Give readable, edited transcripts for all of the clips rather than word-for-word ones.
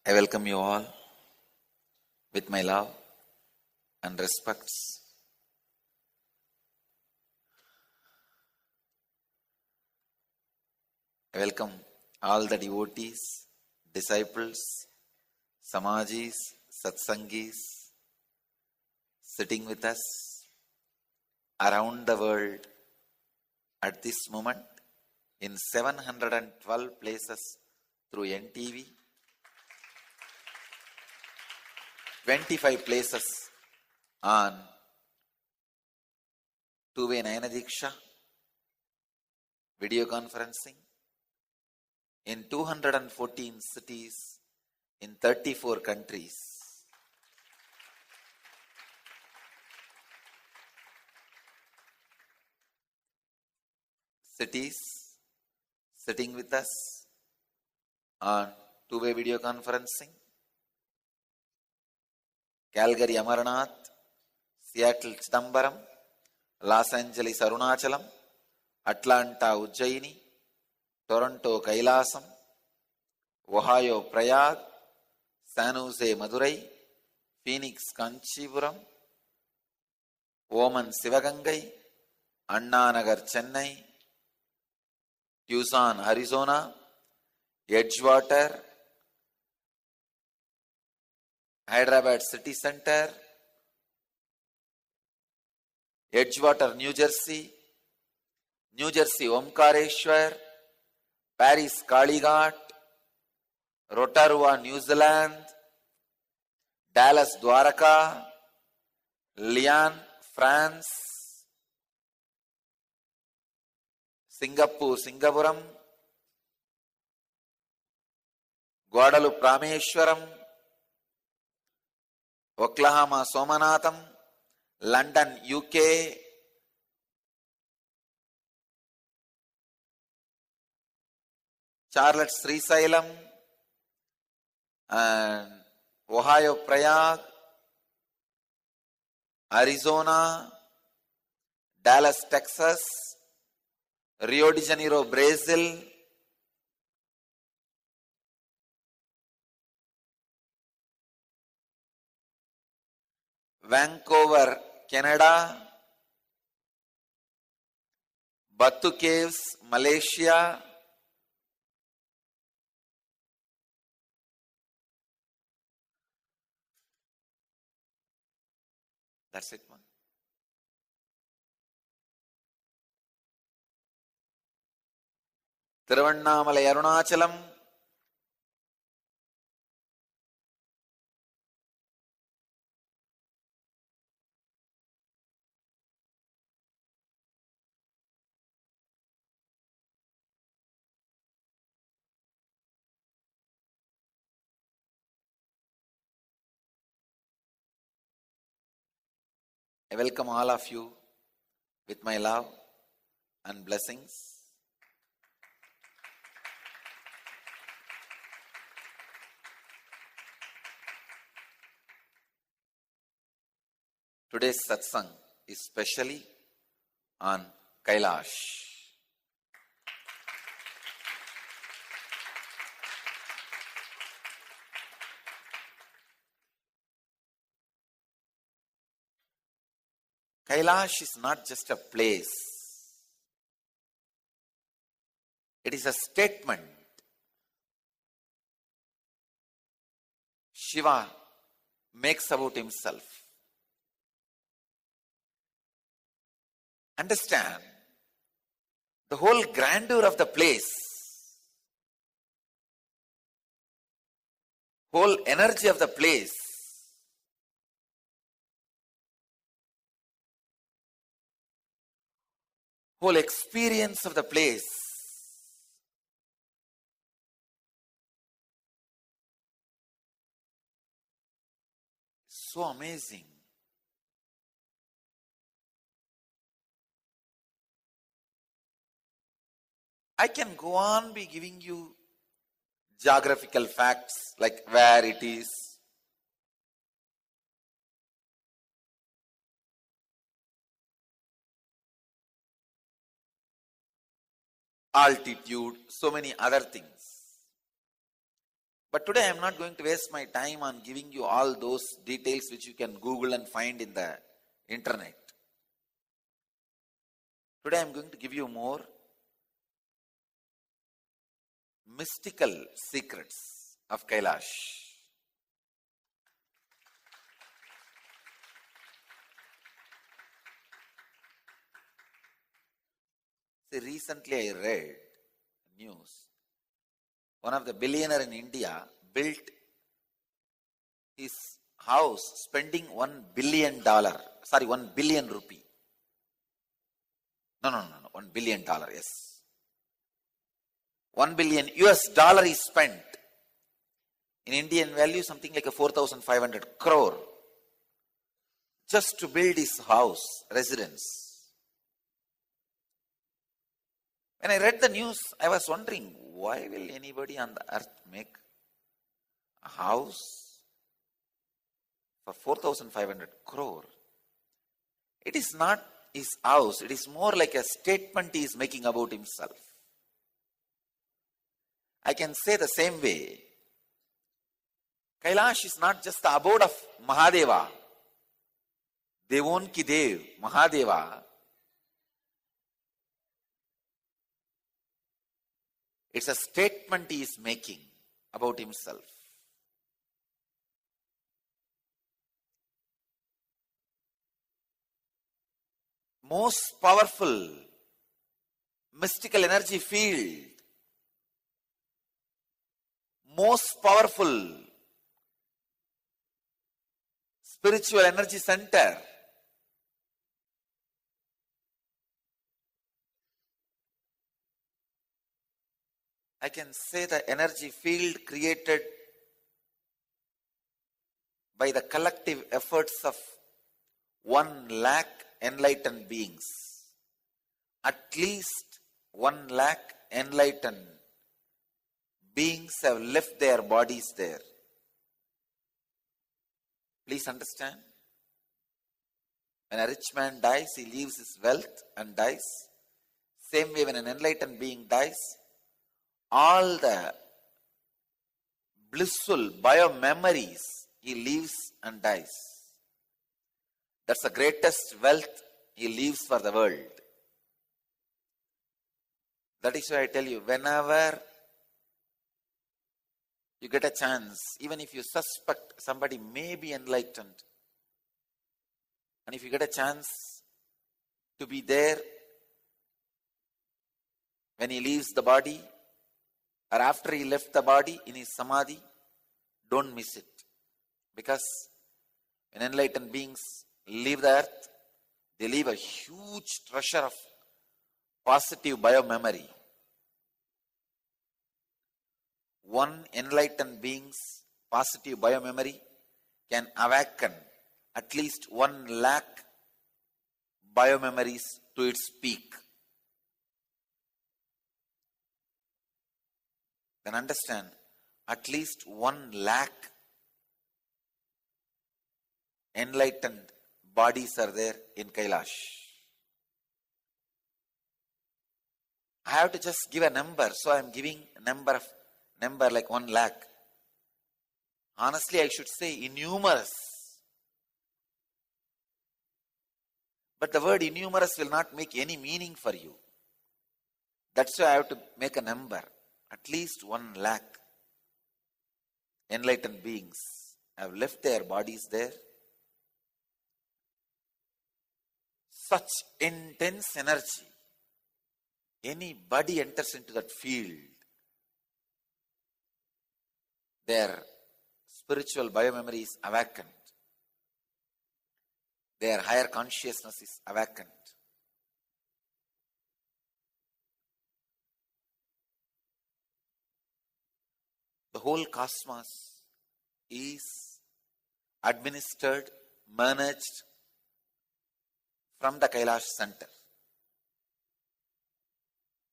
I welcome you all with my love and respects. I welcome all the devotees, disciples, samajis, satsangis sitting with us around the world at this moment in 712 places through NTV, 25 places on two-way Nayana Diksha, video conferencing, in 214 cities in 34 countries. Cities sitting with us on two-way video conferencing: Calgary Amarnath, Seattle Chidambaram, Los Angeles Arunachalam, Atlanta Ujjaini, Toronto Kailasam, Ohio Prayag, San Jose Madurai, Phoenix Kanchipuram, Oman Sivagangai, Anna Nagar Chennai, Tucson Arizona, Edgewater, Hyderabad City Center, Edgewater New Jersey, New Jersey Omkareshwar, Paris Kalighat, Rotorua New Zealand, Dallas Dwaraka, Lyon France, Singapore Singapuram, Guadalupe Rameshwaram, Oklahoma Somanatham, London UK, Charlotte Srisailam, and Ohio Prayag, Arizona, Dallas Texas, Rio de Janeiro Brazil, Vancouver Canada, Batu Caves Malaysia, that's it, man. Thiruvannamalai Arunachalam, I welcome all of you with my love and blessings. Today's satsang is specially on Kailash. Kailash is not just a place. It is a statement. Shiva makes about himself. Understand the whole grandeur of the place, whole energy of the place, whole experience of the place. So amazing. I can go on be giving you geographical facts like where it is, altitude, so many other things. But today I am not going to waste my time on giving you all those details which you can Google and find in the internet. Today I am going to give you more mystical secrets of Kailash. See, recently I read news. One of the billionaire in India built his house spending $1 billion. 1 billion rupee. No, $1 billion, yes. 1 billion US dollar is spent. In Indian value, something like a 4,500 crore. Just to build his house, residence. When I read the news, I was wondering, why will anybody on the earth make a house for 4,500 crore? It is not his house. It is more like a statement he is making about himself. I can say the same way. Kailash is not just the abode of Mahadeva, Devon ki Dev, Mahadeva. It's a statement he is making about himself. Most powerful mystical energy field, most powerful spiritual energy center. I can say the energy field created by the collective efforts of 1 lakh enlightened beings. At least 1 lakh enlightened beings have left their bodies there. Please understand. When a rich man dies, he leaves his wealth and dies. Same way when an enlightened being dies, all the blissful bio-memories he leaves and dies. That's the greatest wealth he leaves for the world. That is why I tell you, whenever you get a chance, even if you suspect somebody may be enlightened, and if you get a chance to be there when he leaves the body, or after he left the body in his samadhi, don't miss it. Because when enlightened beings leave the earth, they leave a huge treasure of positive bio-memory. One enlightened being's positive bio-memory can awaken at least 1 lakh bio-memories to its peak. Then understand, at least 1 lakh enlightened bodies are there in Kailash. I have to just give a number, so I am giving a number like 1 lakh. Honestly, I should say innumerous. But the word innumerous will not make any meaning for you. That's why I have to make a number. At least 1 lakh enlightened beings have left their bodies there. Such intense energy. Anybody enters into that field, their spiritual bio-memory is awakened. Their higher consciousness is awakened. The whole cosmos is administered, managed from the Kailash center.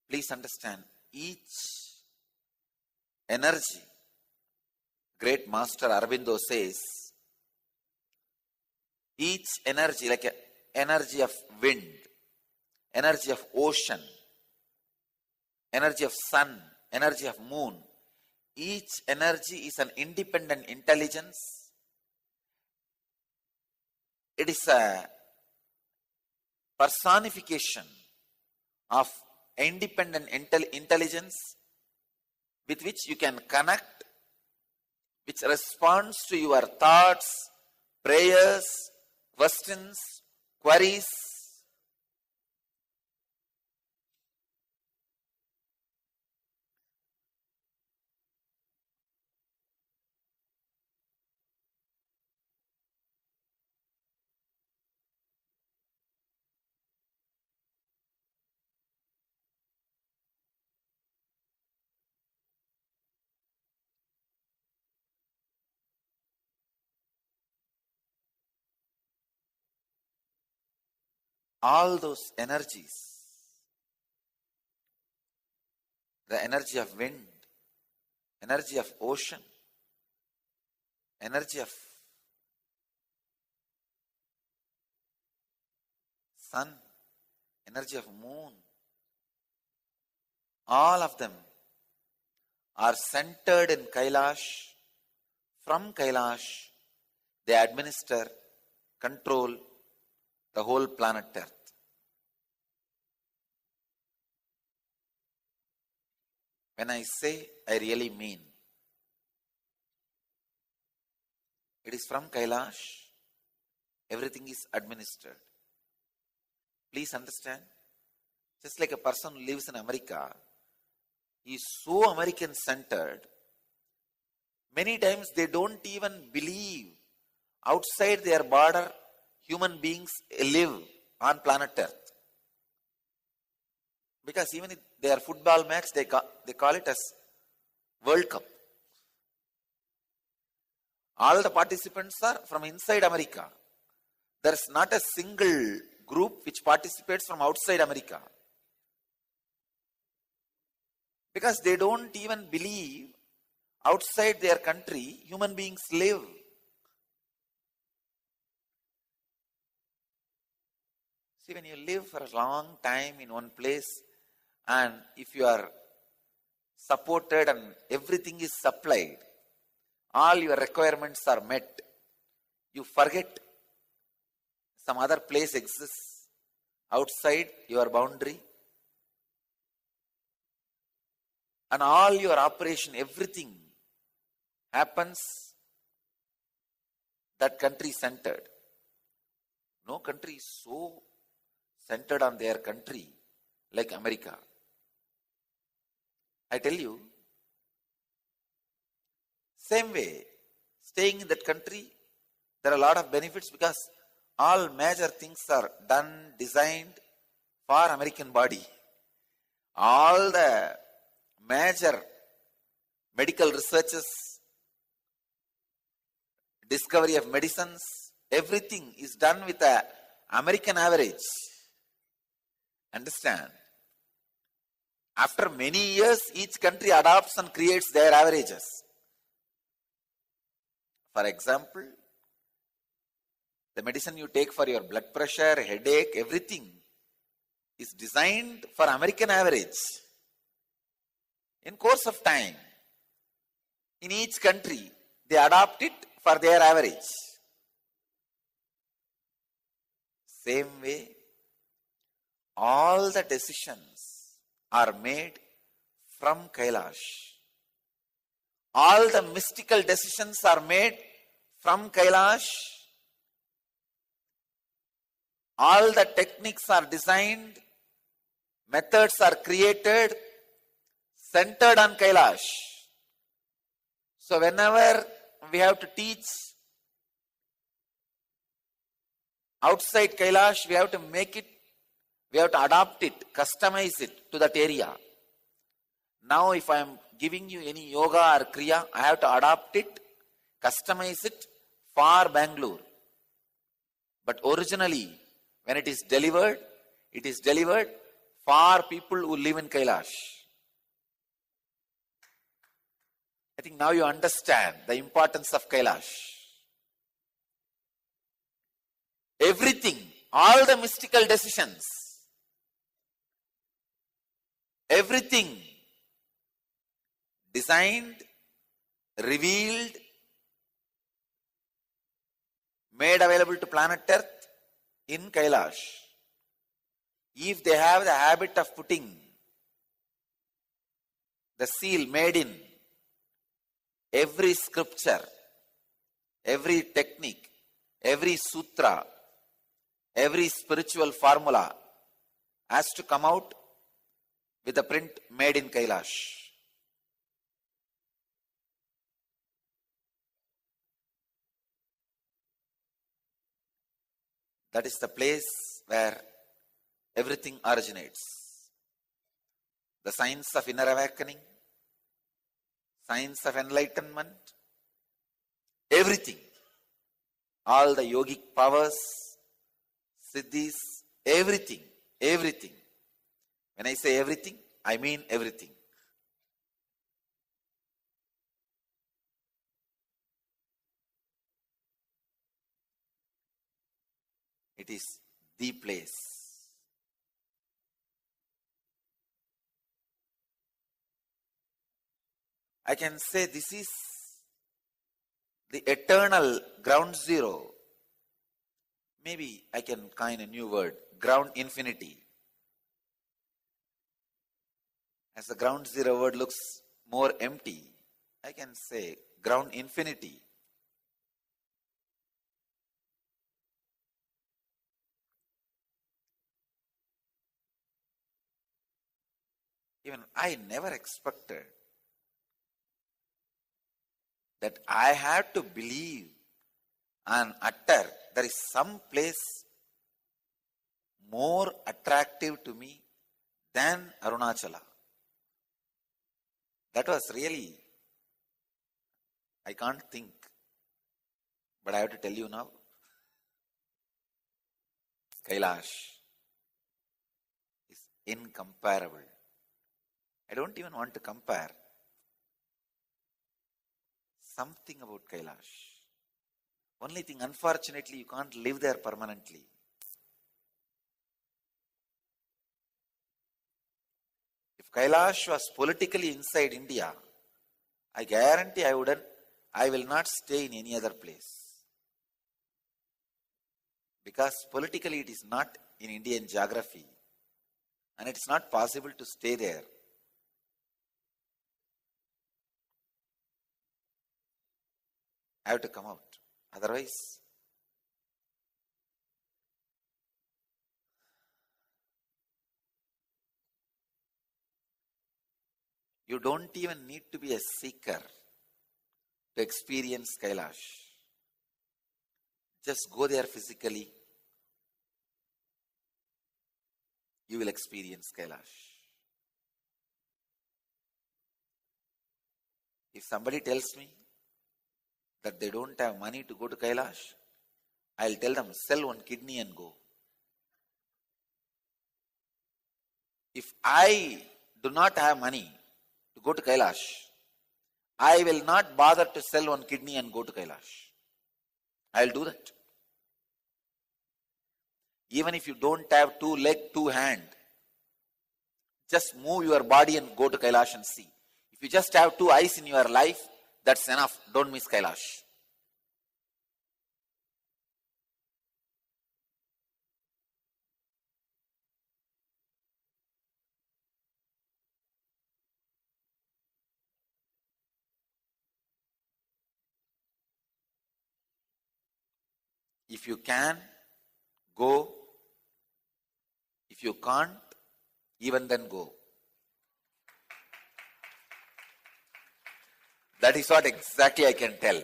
Please understand, each energy, great master Aurobindo says, each energy, like energy of wind, energy of ocean, energy of sun, energy of moon, Each energy is an independent intelligence. It is a personification of independent intelligence with which you can connect, which responds to your thoughts, prayers, questions, queries. All those energies, the energy of wind, energy of ocean, energy of sun, energy of moon, all of them are centered in Kailash. From Kailash, they administer, control the whole planet Earth. When I say, I really mean. It is from Kailash, everything is administered. Please understand, just like a person who lives in America, he is so American-centered, many times they don't even believe outside their border human beings live on planet Earth. Because even if their football match, they call it as World Cup. All the participants are from inside America. There is not a single group which participates from outside America. Because they don't even believe outside their country human beings live. See, when you live for a long time in one place, and if you are supported and everything is supplied, all your requirements are met, you forget some other place exists outside your boundary, and all your operation, everything happens that country centered. No country is so centered on their country like America. I tell you, same way, staying in that country, there are a lot of benefits because all major things are done, designed for American body. All the major medical researches, discovery of medicines, everything is done with a American average. Understand? After many years, each country adopts and creates their averages. For example, the medicine you take for your blood pressure, headache, everything is designed for American average. In course of time, in each country, they adopt it for their average. Same way, all the decisions are made from Kailash. All the mystical decisions are made from Kailash. All the techniques are designed, methods are created, centered on Kailash. So whenever we have to teach outside Kailash, we have to make it, we have to adapt it, customize it to that area. Now if I am giving you any yoga or kriya, I have to adapt it, customize it for Bangalore. But originally, when it is delivered for people who live in Kailash. I think now you understand the importance of Kailash. Everything, all the mystical decisions, everything designed, revealed, made available to planet Earth in Kailash. If they have the habit of putting the seal made in every scripture, every technique, every sutra, every spiritual formula has to come out with a print made in Kailash. That is the place where everything originates. The science of inner awakening, science of enlightenment, everything. All the yogic powers, siddhis, everything, everything. When I say everything, I mean everything. It is the place. I can say this is the eternal ground zero. Maybe I can coin a new word, ground infinity. As the ground zero word looks more empty, I can say ground infinity. Even I never expected that I had to believe and utter there is some place more attractive to me than Arunachala. That was really, I can't think, but I have to tell you now. Kailash is incomparable. I don't even want to compare. Something about Kailash. Only thing, unfortunately, you can't live there permanently. If Kailash was politically inside India, I guarantee I will not stay in any other place. Because politically it is not in Indian geography. And it is not possible to stay there. I have to come out. Otherwise, you don't even need to be a seeker to experience Kailash. Just go there physically. You will experience Kailash. If somebody tells me that they don't have money to go to Kailash, I'll tell them, sell one kidney and go. If I do not have money to go to Kailash, I will not bother to sell one kidney and go to Kailash. I'll do that. Even if you don't have 2 legs, 2 hands, just move your body and go to Kailash and see. If you just have 2 eyes in your life, that's enough. Don't miss Kailash. If you can, go. If you can't, even then go. That is what exactly I can tell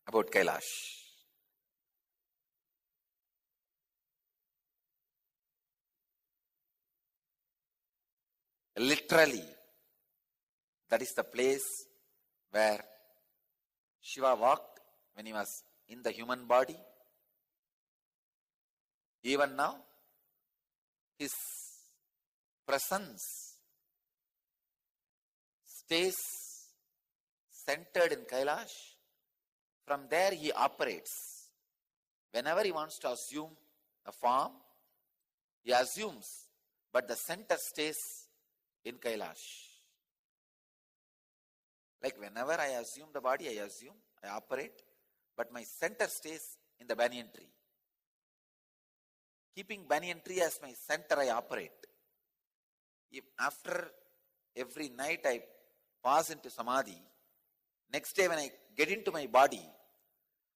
about Kailash. Literally, that is the place where Shiva walked when he was in the human body. Even now, his presence stays centered in Kailash. From there he operates. Whenever he wants to assume a form, he assumes, but the center stays in Kailash. Like whenever I assume the body, I operate, but my center stays in the banyan tree. Keeping banyan tree as my center, I operate. If after every night I pass into samadhi, next day when I get into my body,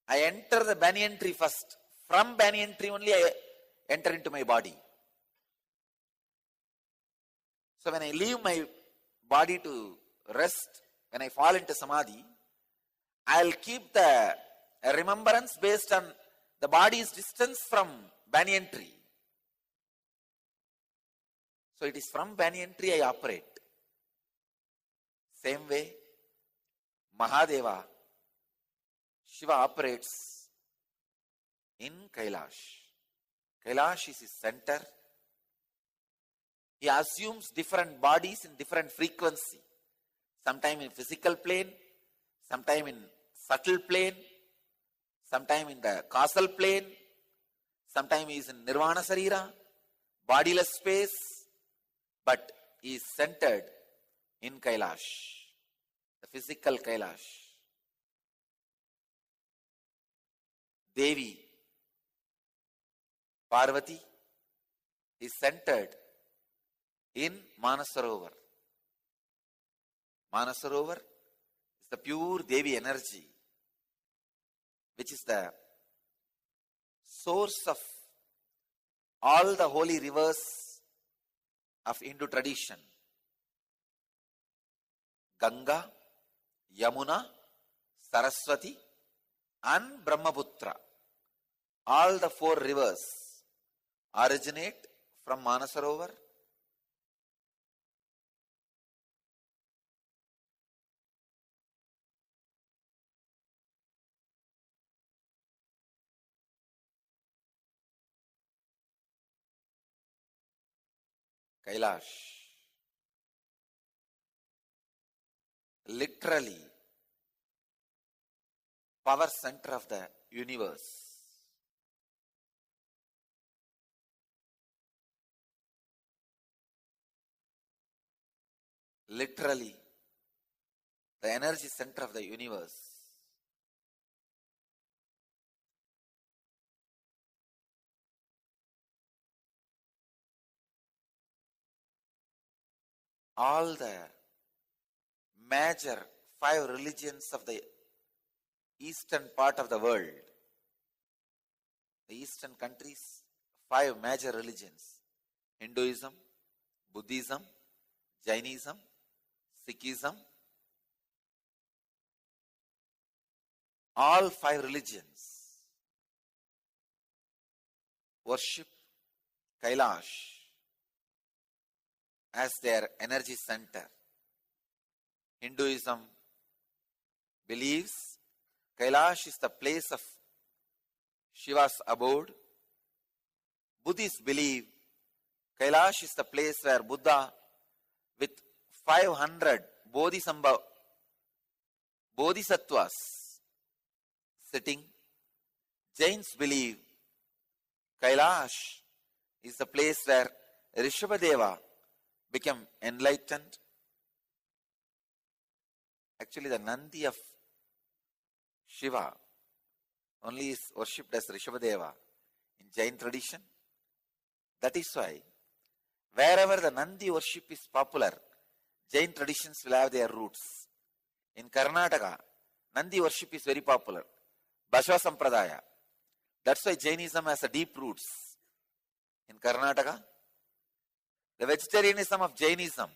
I enter the banyan tree first. From banyan tree only I enter into my body. So when I leave my body to rest, when I fall into samadhi, I'll keep the remembrance based on the body's distance from banyan tree. So it is from banyan tree I operate. Same way, Mahadeva, Shiva operates in Kailash. Kailash is his center. He assumes different bodies in different frequency. Sometime in physical plane, sometime in subtle plane, sometime in the causal plane, sometime he is in Nirvana Sarira, bodiless space, but he is centered in Kailash, the physical Kailash. Devi, Parvati, is centered in Manasarovar. Manasarovar is the pure Devi energy, which is the source of all the holy rivers of Hindu tradition. Ganga, Yamuna, Saraswati and Brahmaputra. All the four rivers originate from Manasarovar. Kailash, literally power center of the universe. Literally the energy center of the universe. All the major 5 religions of the eastern part of the world, the eastern countries, 5 major religions: Hinduism, Buddhism, Jainism, Sikhism. All 5 religions worship Kailash as their energy center. Hinduism believes Kailash is the place of Shiva's abode. Buddhists believe Kailash is the place where Buddha with 500 bodhisattvas sitting. Jains believe Kailash is the place where Rishabhadeva became enlightened. Actually, the Nandi of Shiva only is worshipped as Rishabhadeva in Jain tradition. That is why wherever the Nandi worship is popular, Jain traditions will have their roots. In Karnataka, Nandi worship is very popular. Bashava Sampradaya. That's why Jainism has a deep roots. In Karnataka, the vegetarianism of Jainism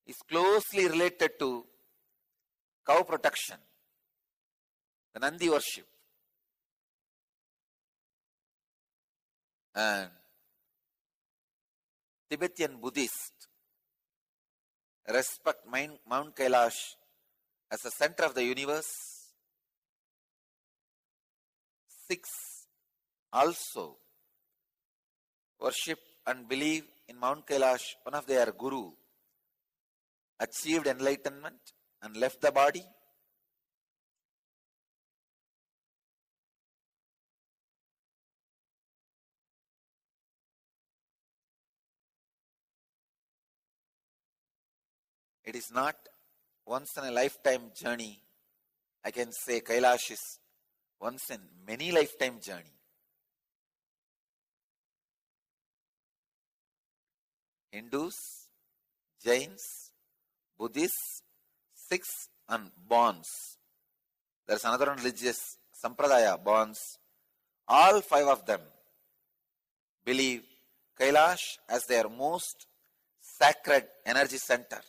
is closely related to cow protection, the Nandi worship. And Tibetan Buddhists respect Mount Kailash as the center of the universe. Sikhs also worship and believe in Mount Kailash. One of their guru achieved enlightenment and left the body. It is not once in a lifetime journey. I can say Kailash is once in many lifetime journey. Hindus, Jains, Buddhists, Sikhs and Bonds. There is another religious Sampradaya, Bonds. All five of them believe Kailash as their most sacred energy center.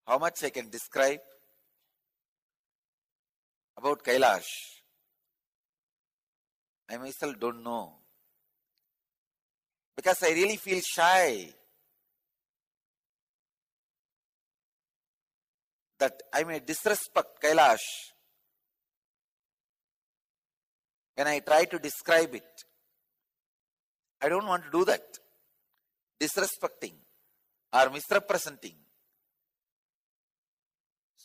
How much I can describe about Kailash, I myself don't know. Because I really feel shy that I may disrespect Kailash when I try to describe it. I don't want to do that. Disrespecting or misrepresenting.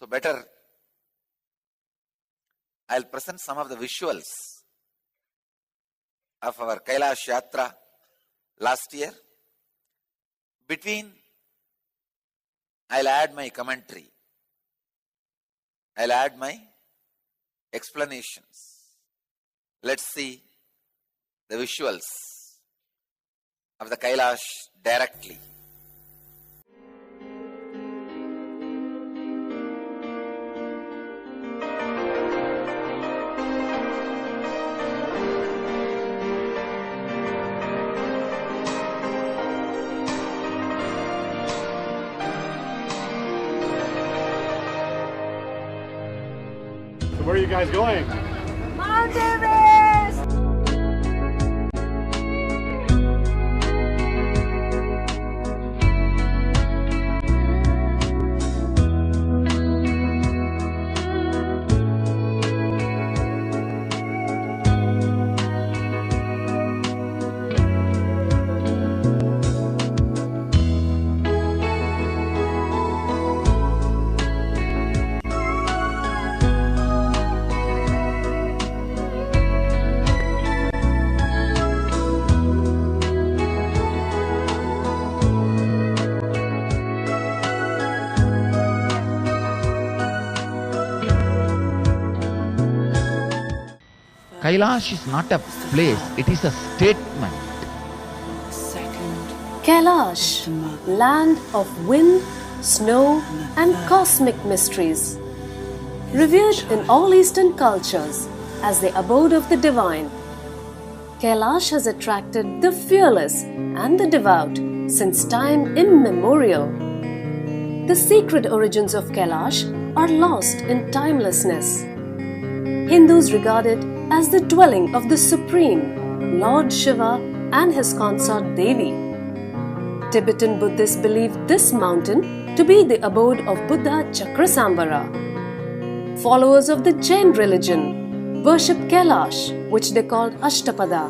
So better I'll present some of the visuals of our Kailash Yatra last year. Between, I'll add my commentary. I'll add my explanations. Let's see the visuals of the Kailash directly. Where are you guys going? Mount Everest! Kailash is not a place, it is a statement. Kailash, land of wind, snow and cosmic mysteries. Revered in all Eastern cultures as the abode of the divine, Kailash has attracted the fearless and the devout since time immemorial. The sacred origins of Kailash are lost in timelessness. Hindus regard it as the dwelling of the Supreme, Lord Shiva and his consort Devi. Tibetan Buddhists believe this mountain to be the abode of Buddha Chakrasambhara. Followers of the Jain religion worship Kailash, which they called Ashtapada,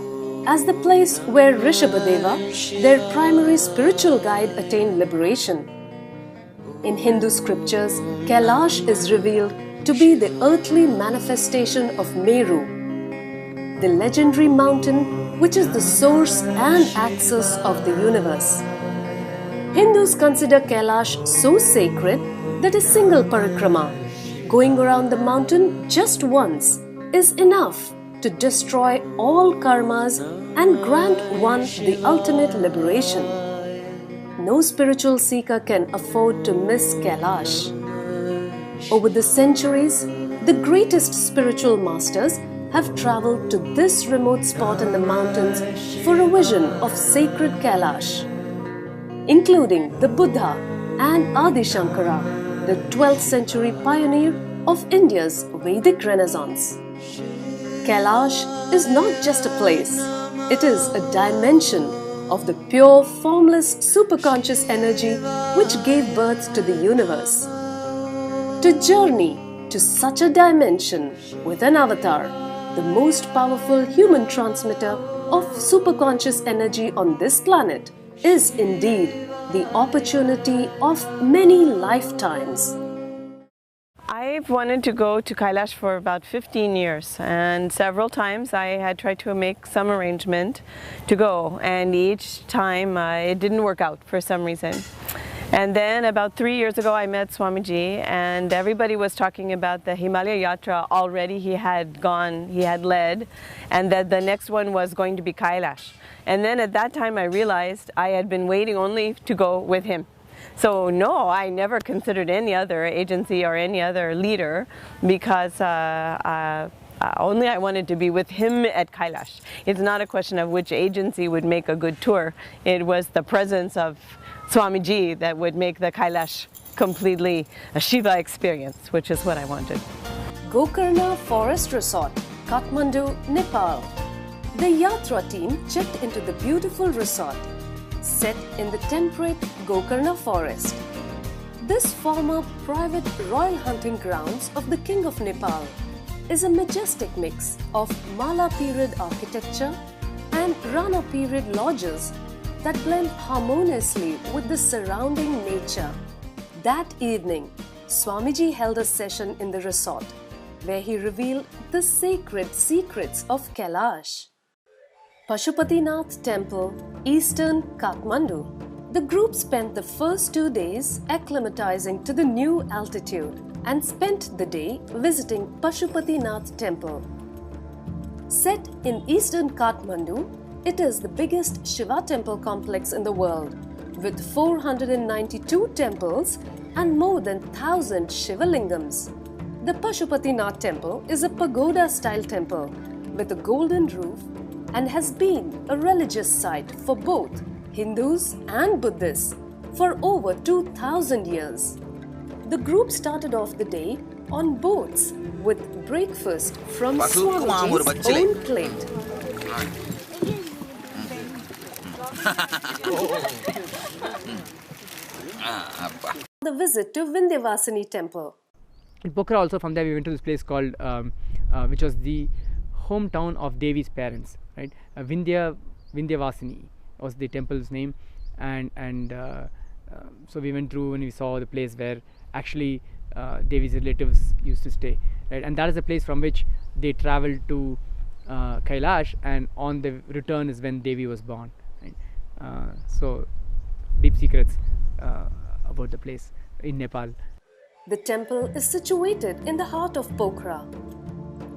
as the place where Rishabhadeva, their primary spiritual guide, attained liberation. In Hindu scriptures, Kailash is revealed to be the earthly manifestation of Meru, the legendary mountain which is the source and axis of the universe. Hindus consider Kailash so sacred that a single parikrama, going around the mountain just once, is enough to destroy all karmas and grant one the ultimate liberation. No spiritual seeker can afford to miss Kailash. Over the centuries, the greatest spiritual masters have travelled to this remote spot in the mountains for a vision of sacred Kailash, including the Buddha and Adi Shankara, the 12th century pioneer of India's Vedic Renaissance. Kailash is not just a place, it is a dimension of the pure, formless, superconscious energy which gave birth to the universe. To journey to such a dimension with an avatar, the most powerful human transmitter of superconscious energy on this planet, is indeed the opportunity of many lifetimes. I've wanted to go to Kailash for about 15 years, and several times I had tried to make some arrangement to go, and each time it didn't work out for some reason. And then about 3 years ago I met Swamiji, and everybody was talking about the Himalaya Yatra already he had led, and that the next one was going to be Kailash. And then at that time I realized I had been waiting only to go with him. So no, I never considered any other agency or any other leader, because only I wanted to be with him at Kailash. It's not a question of which agency would make a good tour. It was the presence of Swamiji that would make the Kailash completely a Shiva experience, which is what I wanted. Gokarna Forest Resort, Kathmandu, Nepal. The Yatra team checked into the beautiful resort, set in the temperate Gokarna forest. This former private royal hunting grounds of the King of Nepal is a majestic mix of Mala period architecture and Rana period lodges that blend harmoniously with the surrounding nature. That evening, Swamiji held a session in the resort where he revealed the sacred secrets of Kailash. Pashupatinath Temple, Eastern Kathmandu. The group spent the first 2 days acclimatizing to the new altitude and spent the day visiting Pashupatinath Temple. Set in Eastern Kathmandu, it is the biggest Shiva temple complex in the world, with 492 temples and more than 1,000 Shiva lingams. The Pashupatinath Temple is a pagoda-style temple with a golden roof and has been a religious site for both Hindus and Buddhists for over 2,000 years. The group started off the day on boats with breakfast from Swamiji's own plate. The visit to Vindhyavasini Temple. In Pokhara also, from there we went to this place called, which was the hometown of Devi's parents, right? Vindhyavasini was the temple's name, and so we went through and we saw the place where actually Devi's relatives used to stay, right? And that is the place from which they traveled to Kailash, and on the return is when Devi was born, right? So deep secrets about the place in Nepal. The temple is situated in the heart of Pokhara.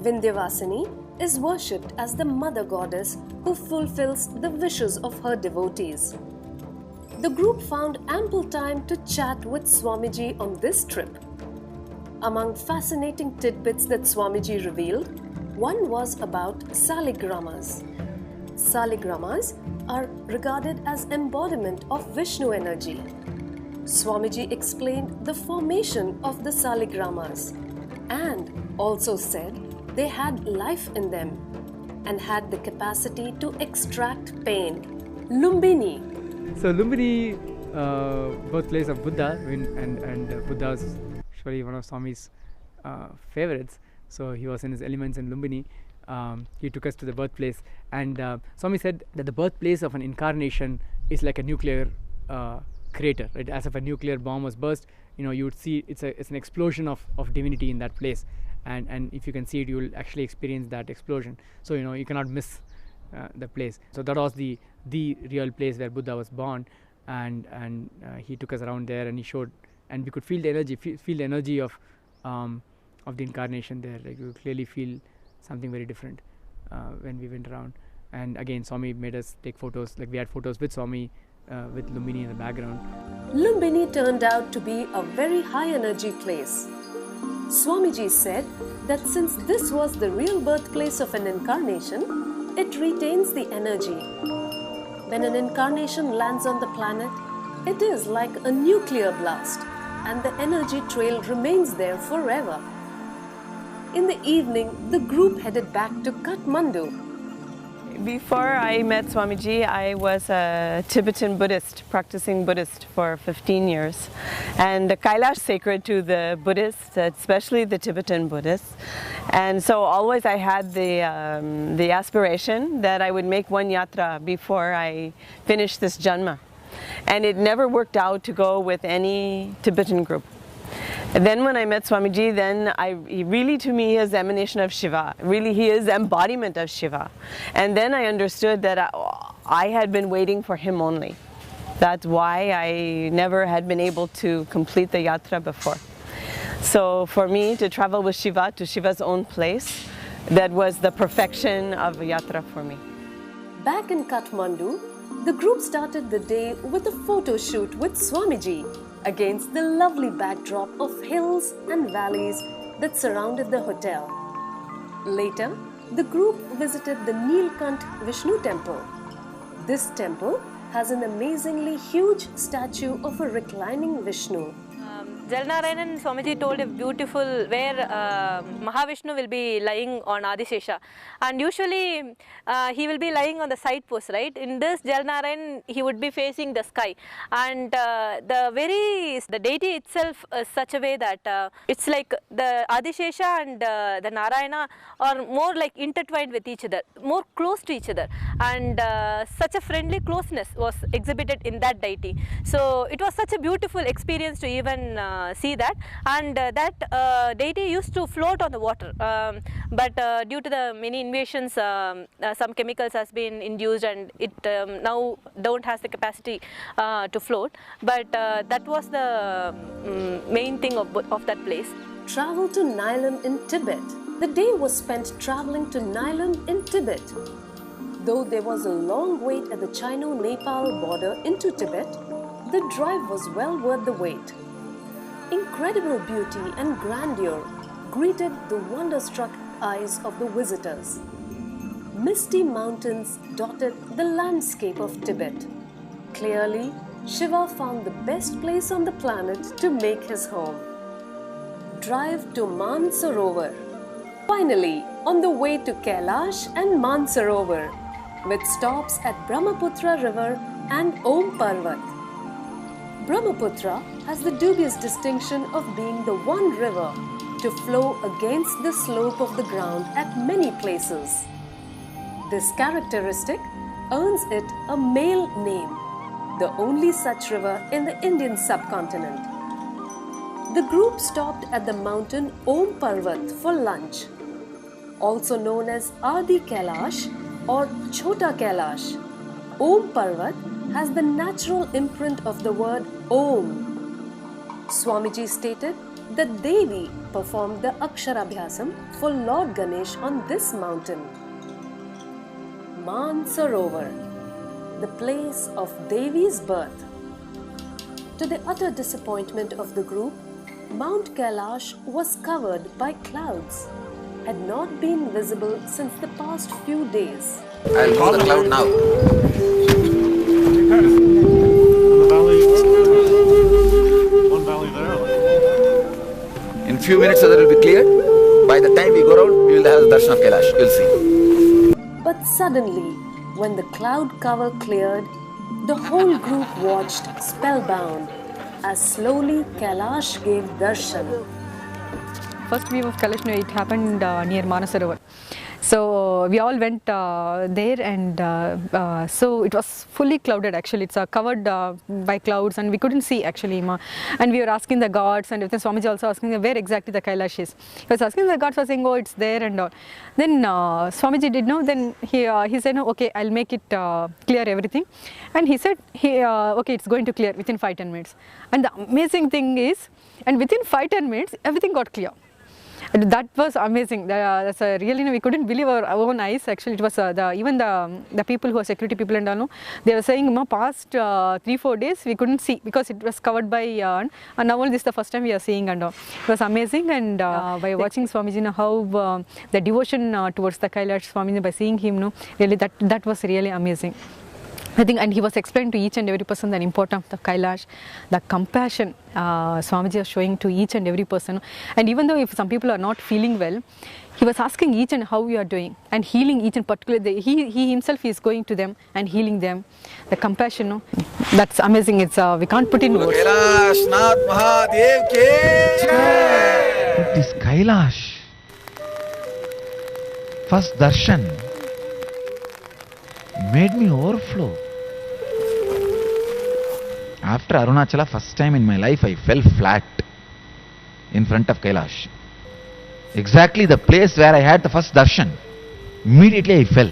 Vindhyavasini is worshipped as the mother goddess who fulfills the wishes of her devotees. The group found ample time to chat with Swamiji on this trip. Among fascinating tidbits that Swamiji revealed, one was about saligramas. Saligramas are regarded as embodiment of Vishnu energy. Swamiji explained the formation of the saligramas and also said they had life in them and had the capacity to extract pain. Lumbini. So Lumbini, birthplace of Buddha, and Buddha's actually one of Swami's favorites. So he was in his elements in Lumbini. He took us to the birthplace, and Swami said that the birthplace of an incarnation is like a nuclear crater, right? As if a nuclear bomb was burst, you would see it's an explosion of divinity in that place, and if you can see it, you will actually experience that explosion. So you cannot miss the place. So that was the real place where Buddha was born, and he took us around there, and he showed, and we could feel the energy of the incarnation there. Like you clearly feel something very different when we went around. And again, Swami made us take photos. Like we had photos with Swami with Lumbini in the background. Lumbini turned out to be a very high energy place. Swamiji said that since this was the real birthplace of an incarnation, it retains the energy. When an incarnation lands on the planet, it is like a nuclear blast, and the energy trail remains there forever. In the evening, the group headed back to Kathmandu. Before I met Swamiji, I was a Tibetan Buddhist, practicing Buddhist for 15 years. And Kailash is sacred to the Buddhists, especially the Tibetan Buddhists. And so always I had the aspiration that I would make one yatra before I finished this janma. And it never worked out to go with any Tibetan group. And then when I met Swamiji, then he really, to me, is emanation of Shiva. Really, he is embodiment of Shiva. And then I understood that I had been waiting for him only. That's why I never had been able to complete the yatra before. So for me to travel with Shiva to Shiva's own place, that was the perfection of a yatra for me. Back in Kathmandu, the group started the day with a photo shoot with Swamiji against the lovely backdrop of hills and valleys that surrounded the hotel. Later, the group visited the Nilkant Vishnu temple. This temple has an amazingly huge statue of a reclining Vishnu. Jalnarayanan Swamiji told a beautiful where Mahavishnu will be lying on Adishesha, and usually he will be lying on the side post, right? In this Jalnarayan he would be facing the sky, and the deity itself is such a way that it's like the Adishesha and the Narayana are more like intertwined with each other, more close to each other, and such a friendly closeness was exhibited in that deity. So it was such a beautiful experience to even see that, and that deity used to float on the water, but due to the many invasions, some chemicals has been induced, and it now don't has the capacity to float, but that was the main thing of that place. Travel to Nilam in Tibet. The day was spent traveling to Nilam in Tibet. Though there was a long wait at the Chino-Nepal border into Tibet, the drive was well worth the wait. Incredible beauty and grandeur greeted the wonder-struck eyes of the visitors. Misty mountains dotted the landscape of Tibet. Clearly, Shiva found the best place on the planet to make his home. Drive to Mansarovar. Finally, on the way to Kailash and Mansarovar, with stops at Brahmaputra River and Om Parvat. Brahmaputra has the dubious distinction of being the one river to flow against the slope of the ground at many places. This characteristic earns it a male name, the only such river in the Indian subcontinent. The group stopped at the mountain Om Parvat for lunch, also known as Adi Kailash or Chota Kailash. Om Parvat has the natural imprint of the word Om. Swamiji stated that Devi performed the Aksharabhyasam for Lord Ganesh on this mountain. Mansarovar, the place of Devi's birth. To the utter disappointment of the group, Mount Kailash was covered by clouds, had not been visible since the past few days. I'll call the cloud now. One valley there. In few minutes it will be cleared. By the time we go around, we will have the darshan of Kailash. You'll see. But suddenly, when the cloud cover cleared, the whole group watched spellbound as slowly Kailash gave darshan. First view of Kailash, it happened near Manasarovar. So we all went there, and so it was fully clouded actually. It's covered by clouds, and we couldn't see actually. And we were asking the gods, and then Swamiji also asking where exactly the Kailash is. He was asking the gods, was saying, oh, it's there and all. Then Swamiji did know. Then he said, no, okay, I'll make it clear everything. And he said, okay, it's going to clear within 5-10 minutes. And the amazing thing is, and within 5-10 minutes, everything got clear. And that was amazing. That's really, we couldn't believe our own eyes. Actually, it was even the people who are security people and all, they were saying, past 3-4 days we couldn't see because it was covered by and now only this is the first time we are seeing, and it was amazing. And by watching Swamiji, how the devotion towards the Kailash Swamiji, by seeing him, really that was really amazing. I think, and he was explaining to each and every person the importance of Kailash, the compassion Swamiji is showing to each and every person. And even though if some people are not feeling well, He was asking each and how you are doing and healing each and particular. He himself is going to them and healing them. The compassion, no? That's amazing. It's we can't put in words. Kailash Nath Mahadev ke Jai. But this Kailash, first darshan, made me overflow. After Arunachala, first time in my life, I fell flat in front of Kailash. Exactly the place where I had the first darshan. Immediately I fell.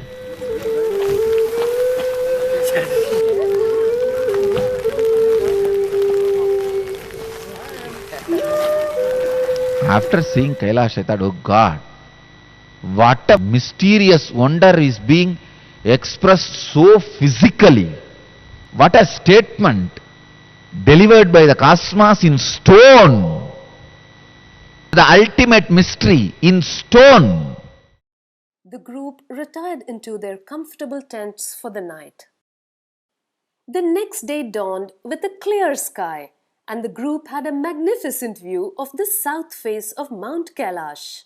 After seeing Kailash, I thought, oh God, what a mysterious wonder is being expressed so physically. What a statement delivered by the cosmos in stone. The ultimate mystery in stone. The group retired into their comfortable tents for the night. The next day dawned with a clear sky, and the group had a magnificent view of the south face of Mount Kailash.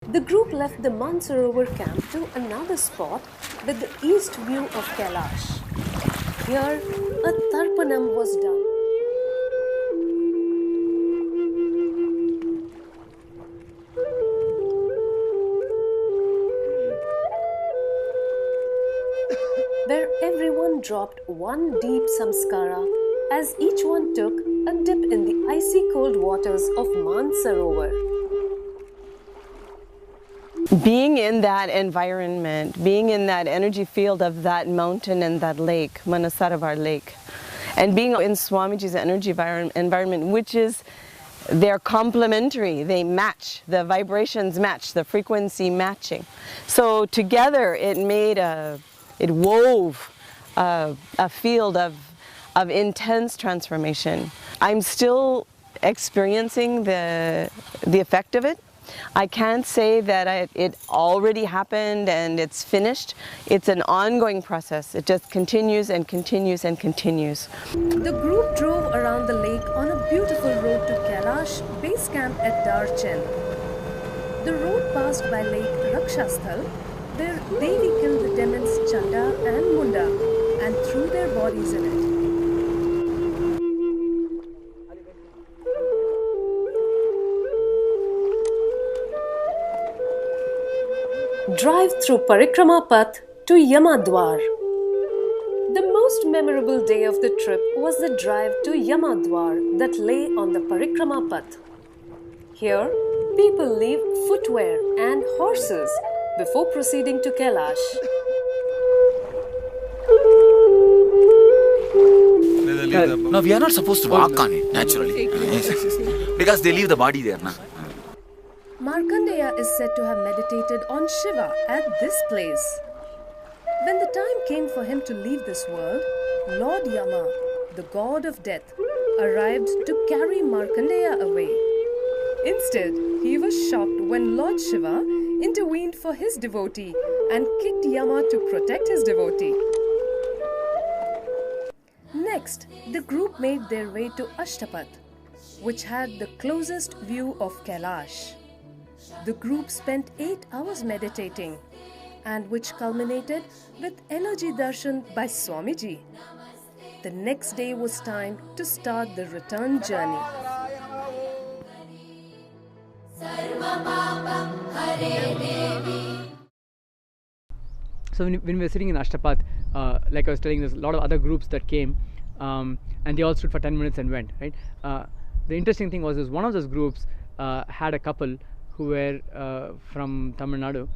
The group left the Mansarovar camp to another spot with the east view of Kailash. Here, a Tarpanam was done. Where everyone dropped one deep samskara as each one took a dip in the icy cold waters of Mansarovar. Being in that environment, being in that energy field of that mountain and that lake, Manasarovar Lake, and being in Swamiji's energy environment, which is, they're complementary, they match, the vibrations match, the frequency matching. So together it made it wove a field of intense transformation. I'm still experiencing the effect of it. I can't say that it already happened and it's finished. It's an ongoing process. It just continues and continues and continues. The group drove around the lake on a beautiful road to Kailash base camp at Darchen. The road passed by Lake Rakshasthal, where Devi killed the demons Chanda and Munda and threw their bodies in it. Drive through Parikrama Path to Yamadwar. The most memorable day of the trip was the drive to Yamadwar that lay on the Parikrama Path. Here, people leave footwear and horses before proceeding to Kailash. No, we are not supposed to walk on it naturally. Because they leave the body there. Na? Markandeya is said to have meditated on Shiva at this place. When the time came for him to leave this world, Lord Yama, the god of death, arrived to carry Markandeya away. Instead, he was shocked when Lord Shiva intervened for his devotee and kicked Yama to protect his devotee. Next, the group made their way to Ashtapat, which had the closest view of Kailash. The group spent 8 hours meditating, and which culminated with energy darshan by Swamiji. The next day was time to start the return journey. So when we were sitting in Ashtapat, like I was telling, there's a lot of other groups that came, and they all stood for 10 minutes and went, right? The interesting thing was one of those groups had a couple who were from Tamil Nadu,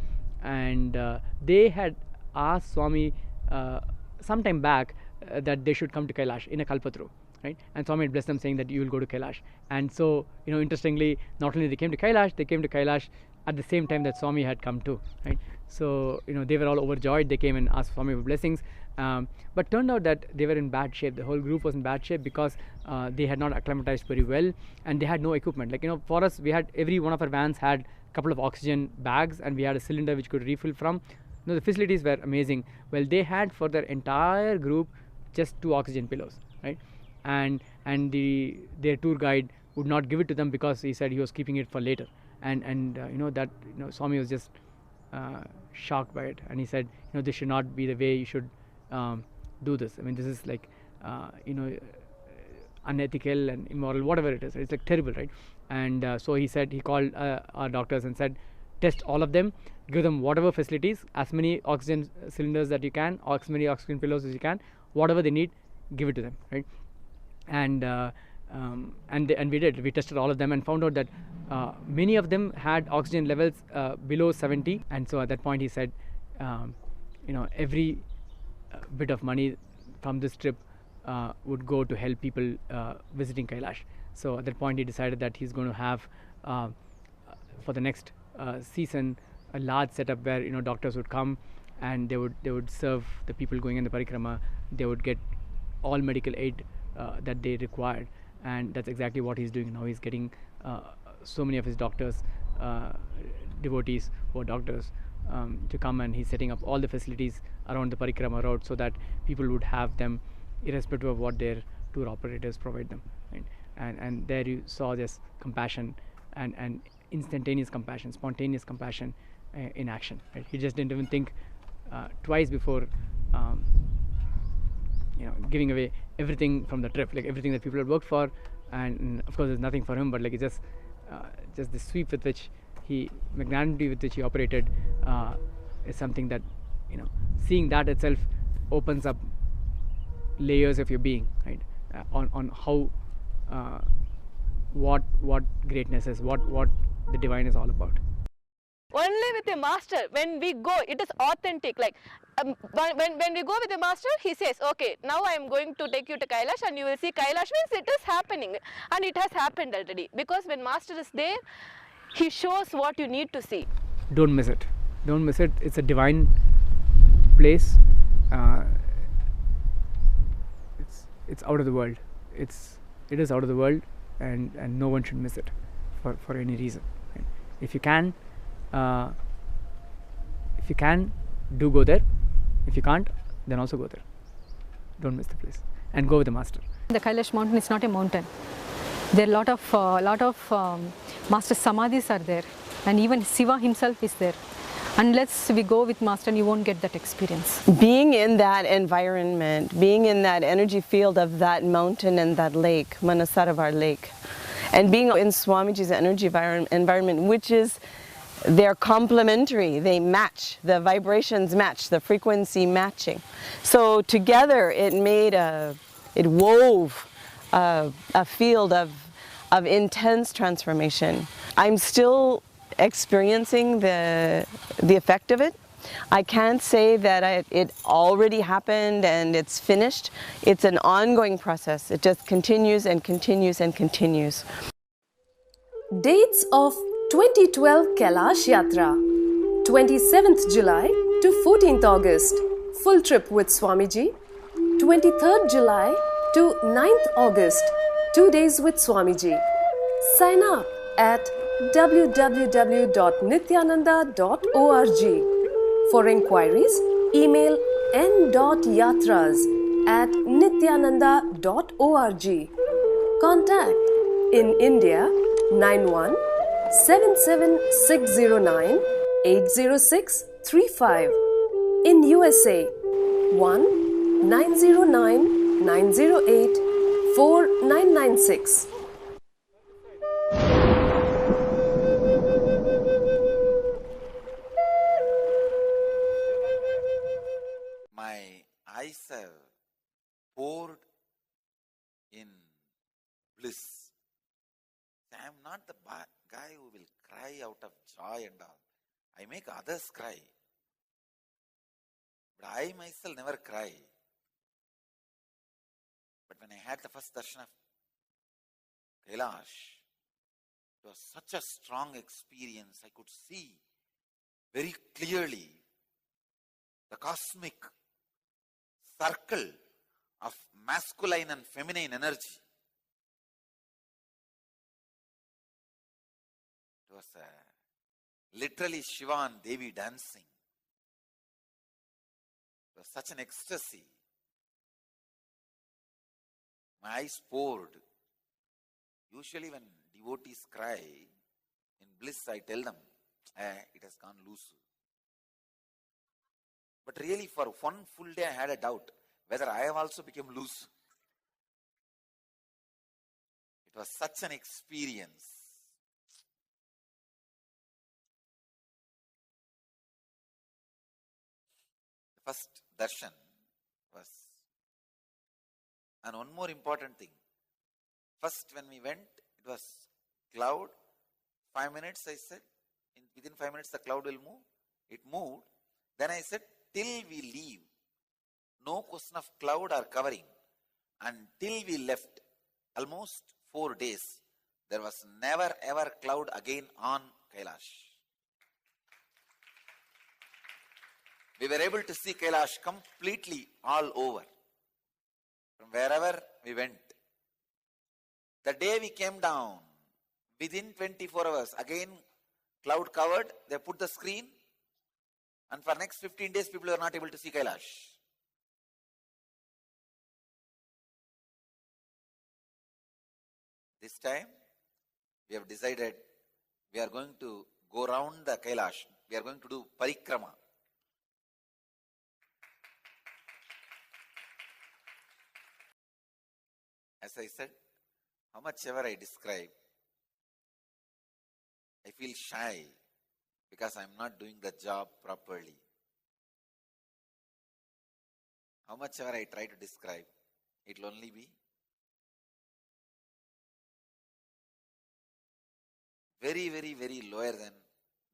and they had asked Swami some time back that they should come to Kailash in a Kalpatru, right? And Swami had blessed them, saying that you will go to Kailash. And so, interestingly, not only they came to Kailash at the same time that Swami had come too, right? So, they were all overjoyed. They came and asked Swami for blessings. But turned out that they were in bad shape. The whole group was in bad shape because they had not acclimatized very well, and they had no equipment. Like, for us, we had, every one of our vans had a couple of oxygen bags, and we had a cylinder which could refill from. The facilities were amazing. Well, they had for their entire group just 2 oxygen pillows, right? And their tour guide would not give it to them because he said he was keeping it for later. and that Swami was just shocked by it, and he said, this should not be the way you should do this. I mean, this is like unethical and immoral, whatever it is. It's like terrible, right? And so he called our doctors and said, test all of them, give them whatever facilities, as many oxygen cylinders that you can, as many oxygen pillows as you can, whatever they need, give it to them, right? And we did. We tested all of them and found out that many of them had oxygen levels below 70. And so at that point he said, every bit of money from this trip would go to help people visiting Kailash. So at that point he decided that he's going to have for the next season a large setup where doctors would come and they would serve the people going in the parikrama. They would get all medical aid that they required, and that's exactly what he's doing now. He's getting so many of his doctors, devotees who are doctors, to come, and he's setting up all the facilities around the parikrama route so that people would have them irrespective of what their tour operators provide them, right? And there you saw this compassion and instantaneous compassion, spontaneous compassion in action, right? He just didn't even think twice before giving away everything from the trip, like everything that people had worked for. And of course there's nothing for him, but like it's just the sweep with which magnanimity with which he operated is something that seeing that itself opens up layers of your being, right? On how what greatness is, what the divine is all about. Only with a master, when we go, it is authentic. Like when we go with a master, he says, okay, now I am going to take you to Kailash and you will see Kailash, means it is happening, and it has happened already. Because when master is there, he shows what you need to see. Don't miss it. Don't miss it. It's a divine place. It's out of the world. It is out of the world, and no one should miss it for any reason. Right? If you can, do go there. If you can't, then also go there. Don't miss the place, and go with the master. The Kailash mountain is not a mountain. There are lot of master samadhis are there, and even Shiva himself is there. Unless we go with master, you won't get that experience. Being in that environment, being in that energy field of that mountain and that lake, Manasarovar lake, and being in Swamiji's energy environment, which is, they're complementary, they match, the vibrations match, the frequency matching. So together it wove a field of intense transformation. I'm still experiencing the effect of it. I can't say that it already happened and it's finished. It's an ongoing process. It just continues and continues and continues. Dates of 2012 Kailash Yatra: 27th July to 14th August, full trip with Swamiji. 23rd July to 9th August, 2 days with Swamiji. Sign up at www.nithyananda.org. For inquiries, email n.yatras@nithyananda.org. Contact in India 91 77609 80635. In USA 1 909 908 4996. My eyes have poured in bliss. I am not the guy who will cry out of joy and all. I make others cry. But I myself never cry. But when I had the first darshan of Kailash, it was such a strong experience. I could see very clearly the cosmic circle of masculine and feminine energy. It was literally Shiva and Devi dancing. It was such an ecstasy. My eyes poured. Usually when devotees cry In bliss, I tell them, it has gone loose. But really, for one full day, I had a doubt whether I have also become loose. It was such an experience. The first darshan was, and one more important thing. First, when we went, it was cloud. 5 minutes, I said, within 5 minutes the cloud will move. It moved. Then I said, till we leave, no question of cloud or covering. Until we left, almost 4 days, there was never ever cloud again on Kailash. We were able to see Kailash completely all over, from wherever we went. The day we came down, within 24 hours, again cloud covered, they put the screen, and for next 15 days people were not able to see Kailash. This time, we have decided we are going to go round the Kailash. We are going to do parikrama. As I said, how much ever I describe, I feel shy because I am not doing the job properly. How much ever I try to describe, it will only be very, very, very lower than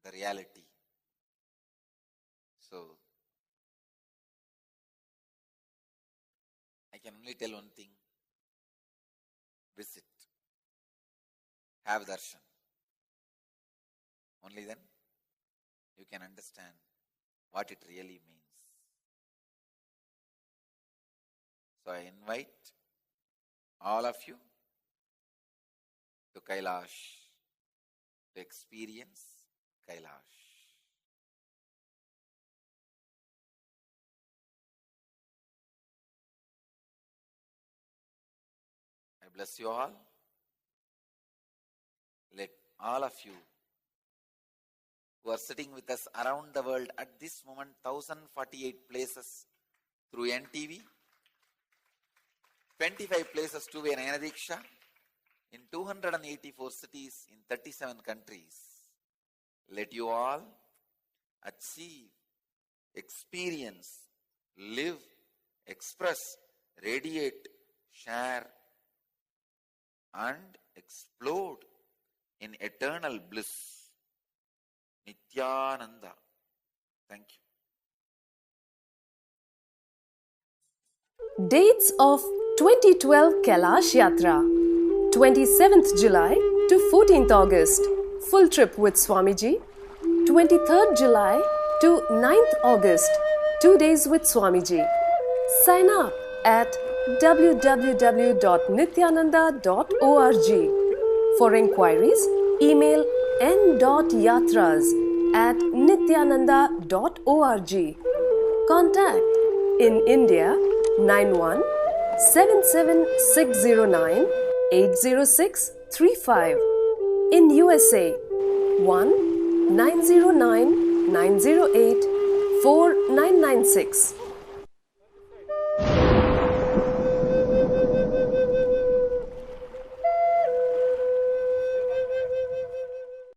the reality. So, I can only tell one thing. Visit. Have darshan. Only then you can understand what it really means. So I invite all of you to Kailash, to experience Kailash. I bless you all. Let all of you who are sitting with us around the world at this moment, 1048 places through NTV, 25 places two-way Nayana Diksha, in 284 cities in 37 countries. Let you all achieve, experience, live, express, radiate, share, and explode in eternal bliss. Nithyananda. Thank you. Dates of 2012 Kailash Yatra: 27th July to 14th August, full trip with Swamiji. 23rd July to 9th August, 2 days with Swamiji. Sign up at www.nithyananda.org. For inquiries, email n.yatras@nithyananda.org. Contact in India 91 77609 80635. In USA 1 909 908 4996.